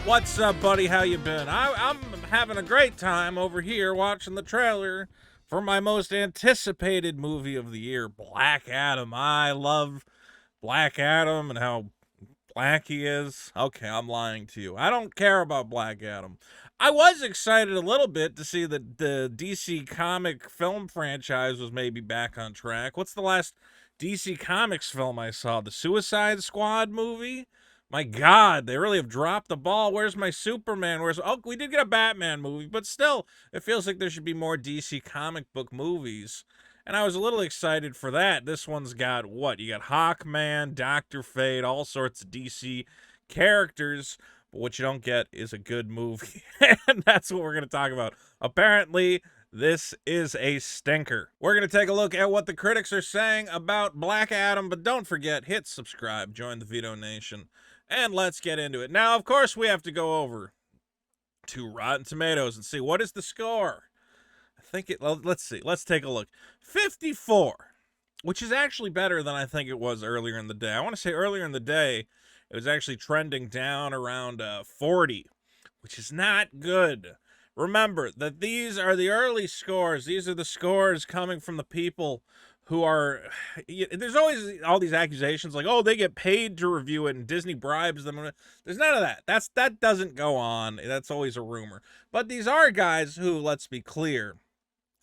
What's up, buddy? How you been? I'm having a great time over here watching the trailer for my most anticipated movie of the year, Black Adam. I love Black Adam and how black he is. Okay, I'm lying to you. I don't care about Black Adam. I was excited a little bit to see that the DC comic film franchise was maybe back on track. What's the last DC Comics film I saw? The Suicide Squad movie? My God, they really have dropped the ball. Where's my Superman? We did get a Batman movie, but still, it feels like there should be more DC comic book movies. And I was a little excited for that. This one's got what? You got Hawkman, Dr. Fate, all sorts of DC characters. But what you don't get is a good movie. And that's what we're going to talk about. Apparently, this is a stinker. We're going to take a look at what the critics are saying about Black Adam. But don't forget, hit subscribe, join the Vito Nation, and let's get into it. Now, of course, we have to go over to Rotten Tomatoes and see what is the score. Let's see. Let's take a look. 54, which is actually better than I think it was earlier in the day. I want to say earlier in the day, it was actually trending down around 40, which is not good. Remember that these are the early scores. These are the scores coming from the people who are, there's always all these accusations like, oh, they get paid to review it and Disney bribes them. There's none of that. That doesn't go on. That's always a rumor. But these are guys who, let's be clear,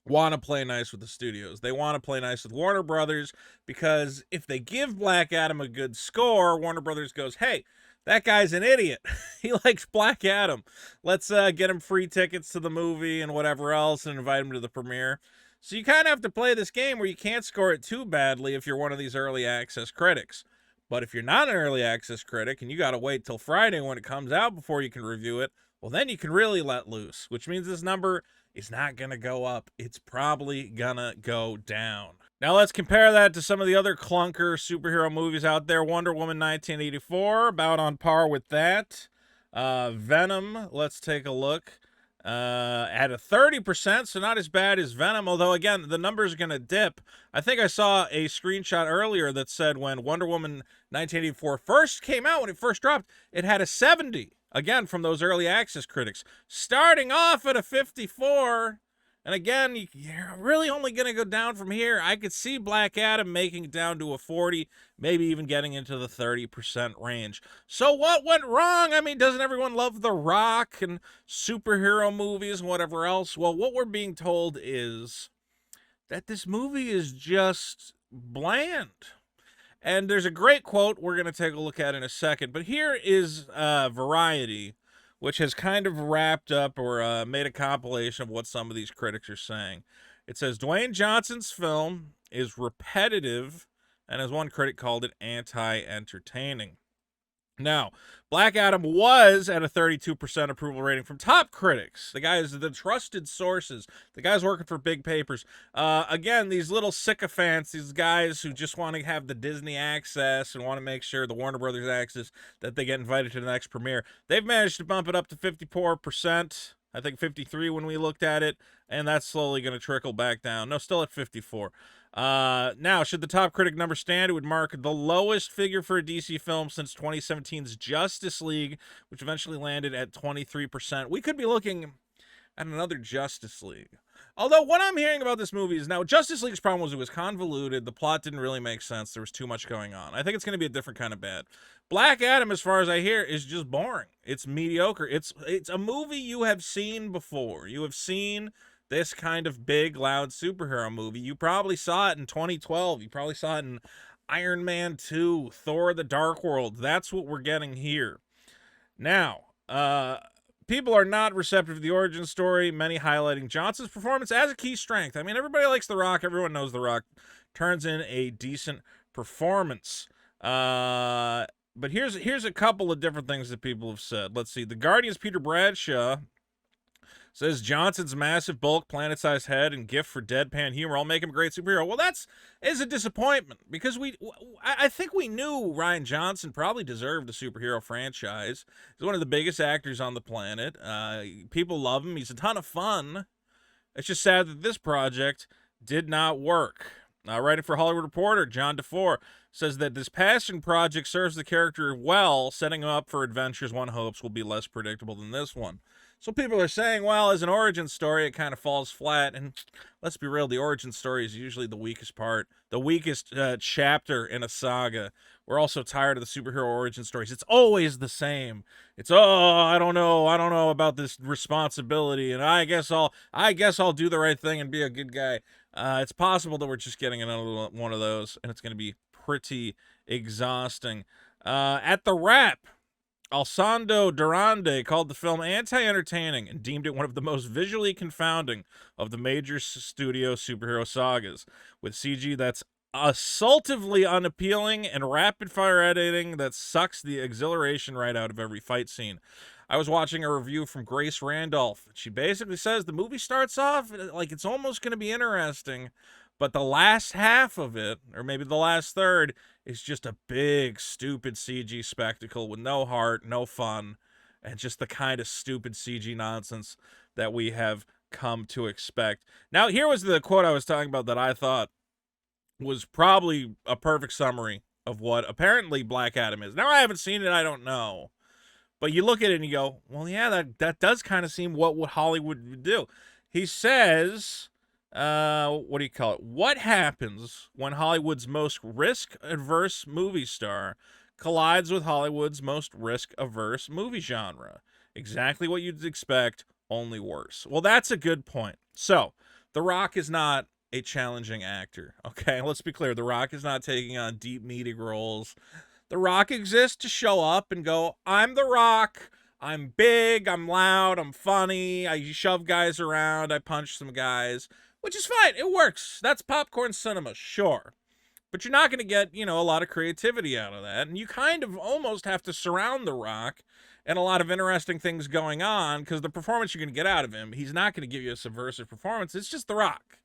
want to play nice with the studios. They want to play nice with Warner Brothers, because if they give Black Adam a good score, Warner Brothers goes, hey, that guy's an idiot. He likes Black Adam. Let's get him free tickets to the movie and whatever else and invite him to the premiere. So you kind of have to play this game where you can't score it too badly if you're one of these early access critics. But if you're not an early access critic and you got to wait till Friday when it comes out before you can review it, well, then you can really let loose, which means this number is not going to go up. It's probably going to go down. Now let's compare that to some of the other clunker superhero movies out there. Wonder Woman 1984, about on par with that. Venom, let's take a look. At a 30%, so not as bad as Venom, although again the numbers are going to dip. I think I saw a screenshot earlier that said when Wonder Woman 1984 first came out, when it first dropped, it had a 70, again from those early access critics, starting off at a 54. And again, you're really only going to go down from here. I could see Black Adam making it down to a 40, maybe even getting into the 30% range. So what went wrong? I mean, doesn't everyone love The Rock and superhero movies and whatever else? Well, what we're being told is that this movie is just bland. And there's a great quote we're going to take a look at in a second. But here is Variety, which has kind of wrapped up or made a compilation of what some of these critics are saying. It says, Dwayne Johnson's film is repetitive, and as one critic called it, anti-entertaining. Now, Black Adam was at a 32% approval rating from top critics. The guys, the trusted sources, the guys working for big papers. Again, these little sycophants, these guys who just want to have the Disney access and want to make sure the Warner Brothers access that they get invited to the next premiere. They've managed to bump it up to 54%. I think 53 when we looked at it, and that's slowly going to trickle back down. No, still at 54. Now, should the top critic number stand, it would mark the lowest figure for a DC film since 2017's Justice League, which eventually landed at 23%. We could be looking at another Justice League. Although what I'm hearing about this movie is now Justice League's problem was it was convoluted. The plot didn't really make sense. There was too much going on. I think it's going to be a different kind of bad. Black Adam, as far as I hear, is just boring. It's mediocre. It's a movie you have seen before. You have seen this kind of big, loud superhero movie. You probably saw it in 2012. You probably saw it in Iron Man 2, Thor: The Dark World. That's what we're getting here. Now, people are not receptive to the origin story, many highlighting Johnson's performance as a key strength. I mean, everybody likes The Rock. Everyone knows The Rock turns in a decent performance. But here's a couple of different things that people have said. Let's see. The Guardian's Peter Bradshaw says Johnson's massive bulk, planet-sized head, and gift for deadpan humor all make him a great superhero. Well, is a disappointment, because I think we knew Rian Johnson probably deserved a superhero franchise. He's one of the biggest actors on the planet. People love him. He's a ton of fun. It's just sad that this project did not work. Writing for Hollywood Reporter, John DeFore says that this passion project serves the character well, setting him up for adventures one hopes will be less predictable than this one. So people are saying, well, as an origin story, it kind of falls flat. And let's be real, the origin story is usually the weakest part, the weakest chapter in a saga. We're also tired of the superhero origin stories. It's always the same. It's, I don't know about this responsibility, and I guess I'll do the right thing and be a good guy. It's possible that we're just getting another one of those, and it's going to be pretty exhausting. At the Wrap, Alessandro Durande called the film anti-entertaining and deemed it one of the most visually confounding of the major studio superhero sagas, with CG that's assaultively unappealing and rapid-fire editing that sucks the exhilaration right out of every fight scene. I was watching a review from Grace Randolph. She basically says the movie starts off like it's almost going to be interesting, but the last half of it, or maybe the last third, is just a big, stupid CG spectacle with no heart, no fun, and just the kind of stupid CG nonsense that we have come to expect. Now, here was the quote I was talking about that I thought was probably a perfect summary of what apparently Black Adam is. Now, I haven't seen it, I don't know. But you look at it and you go, well, yeah, that does kind of seem what Hollywood would do. He says, what do you call it? What happens when Hollywood's most risk-averse movie star collides with Hollywood's most risk-averse movie genre? Exactly what you'd expect, only worse. Well, that's a good point. So, The Rock is not a challenging actor, okay? Let's be clear. The Rock is not taking on deep, meaty roles. The Rock exists to show up and go, I'm The Rock, I'm big, I'm loud, I'm funny, I shove guys around, I punch some guys, which is fine, it works. That's popcorn cinema, sure. But you're not going to get, a lot of creativity out of that, and you kind of almost have to surround The Rock and a lot of interesting things going on, because the performance you're going to get out of him, he's not going to give you a subversive performance, it's just The Rock.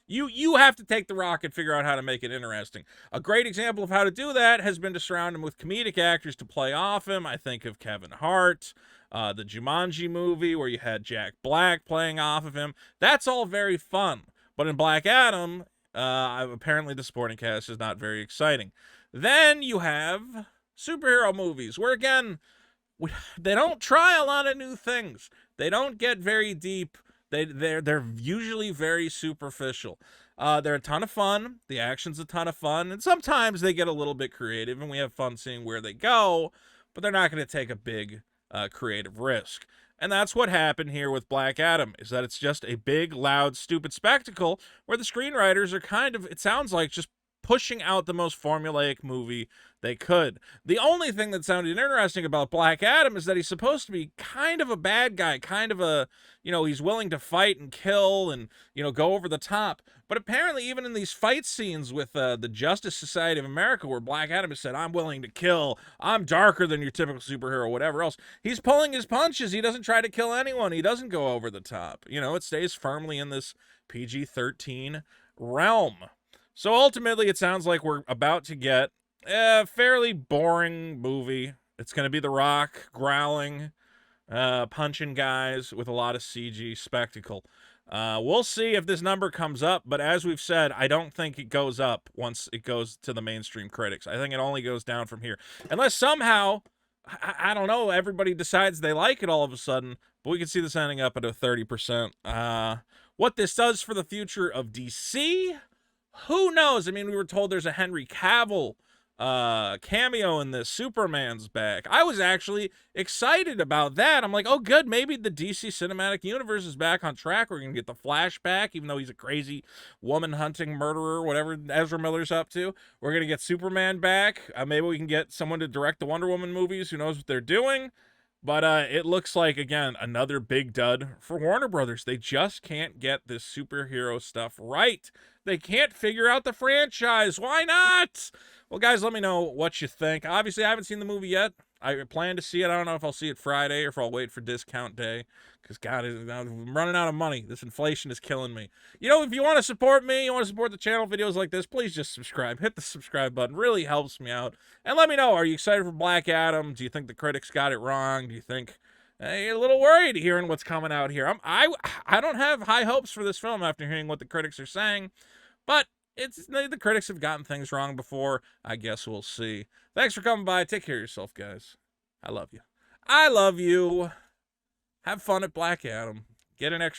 You have to take The Rock and figure out how to make it interesting. A great example of how to do that has been to surround him with comedic actors to play off him. I think of Kevin Hart, the Jumanji movie where you had Jack Black playing off of him. That's all very fun. But in Black Adam, apparently the supporting cast is not very exciting. Then you have superhero movies where, again, they don't try a lot of new things. They don't get very deep. They're usually very superficial. They're a ton of fun. The action's a ton of fun, and sometimes they get a little bit creative, and we have fun seeing where they go. But they're not going to take a big creative risk, and that's what happened here with Black Adam. Is that it's just a big, loud, stupid spectacle where the screenwriters are kind of, it sounds like, just pushing out the most formulaic movie they could. The only thing that sounded interesting about Black Adam is that he's supposed to be kind of a bad guy, kind of a, he's willing to fight and kill and, go over the top. But apparently even in these fight scenes with the Justice Society of America where Black Adam has said, I'm willing to kill, I'm darker than your typical superhero, whatever else, he's pulling his punches. He doesn't try to kill anyone. He doesn't go over the top. It stays firmly in this PG-13 realm. So ultimately, it sounds like we're about to get a fairly boring movie. It's going to be The Rock growling, punching guys with a lot of CG spectacle. We'll see if this number comes up, but as we've said, I don't think it goes up once it goes to the mainstream critics. I think it only goes down from here. Unless somehow, I don't know, everybody decides they like it all of a sudden, but we can see this ending up at a 30%. What this does for the future of DC... who knows? I mean, we were told there's a Henry Cavill cameo in this. Superman's back. I was actually excited about that. I'm like, oh, good. Maybe the DC Cinematic Universe is back on track. We're going to get the Flash back, even though he's a crazy woman-hunting murderer, whatever Ezra Miller's up to. We're going to get Superman back. Maybe we can get someone to direct the Wonder Woman movies. Who knows what they're doing? But it looks like, again, another big dud for Warner Brothers. They just can't get this superhero stuff right. They can't figure out the franchise. Why not? Well, guys, let me know what you think. Obviously, I haven't seen the movie yet. I plan to see it. I don't know if I'll see it Friday or if I'll wait for discount day. Because, God, I'm running out of money. This inflation is killing me. If you want to support me, you want to support the channel, videos like this, please just subscribe. Hit the subscribe button. Really helps me out. And let me know, are you excited for Black Adam? Do you think the critics got it wrong? Do you think you're a little worried hearing what's coming out here? I don't have high hopes for this film after hearing what the critics are saying. But the critics have gotten things wrong before. I guess we'll see. Thanks for coming by. Take care of yourself, guys. I love you. I love you. Have fun at Black Adam. Get an extra